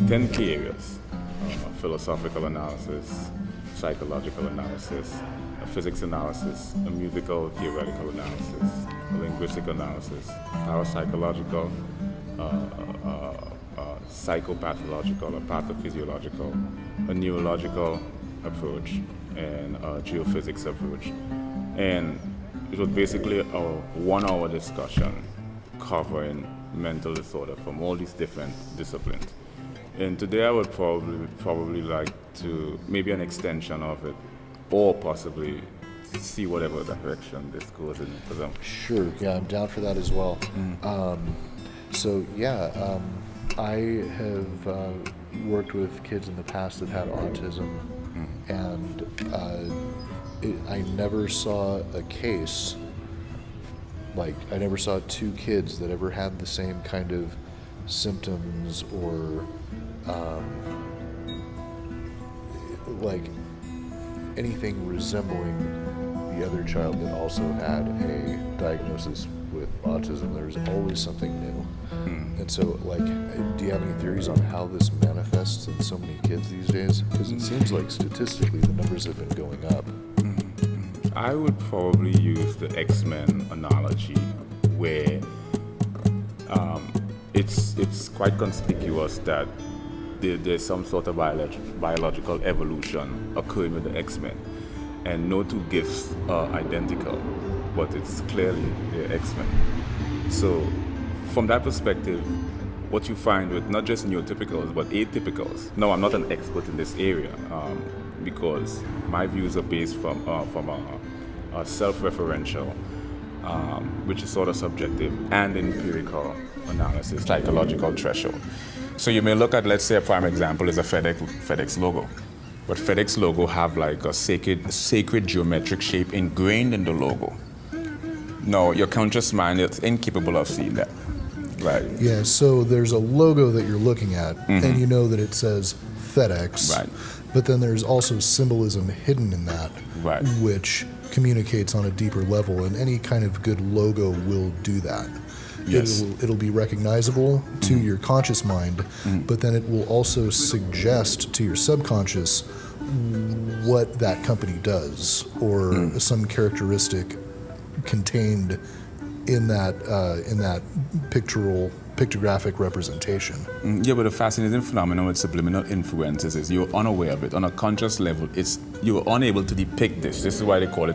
10 key areas: philosophical analysis, psychological analysis, a physics analysis, a musical theoretical analysis, a linguistic analysis, parapsychological, psychopathological or pathophysiological, a neurological approach, and a geophysics approach. And it was basically a 1-hour discussion covering mental disorder from all these different disciplines. And today I would probably like to, maybe an extension of it, or possibly see whatever direction this goes in for them. Sure, yeah, I'm down for that as well. I have worked with kids in the past that had autism, and I never saw a case, like I never saw 2 kids that ever had the same kind of symptoms or like anything resembling the other child that also had a diagnosis with autism. There's always something new. And so, like, do you have any theories on how this manifests in so many kids these days? Because it seems like statistically the numbers have been going up. I would probably use the X-Men analogy, where it's quite conspicuous that there's some sort of biological evolution occurring with the X-Men, and no 2 gifts are identical, but it's clearly the X-Men. So from that perspective, what you find with not just neurotypicals but atypicals. Now, I'm not an expert in this area because my views are based from a self-referential, which is sort of subjective, and empirical analysis, psychological threshold. So you may look at, let's say a prime example is a FedEx logo. But FedEx logo have like a sacred geometric shape ingrained in the logo. No, your conscious mind is incapable of seeing that, right? Yeah, so there's a logo that you're looking at, and you know that it says FedEx, Right. but then there's also symbolism hidden in that, Right. which communicates on a deeper level, and any kind of good logo will do that. Yes. It'll be recognizable to your conscious mind, but then it will also suggest to your subconscious what that company does, or some characteristic contained in that pictographic representation. Yeah, but the fascinating phenomenon with subliminal influences is you're unaware of it. On a conscious level, you're unable to depict this. This is why they call it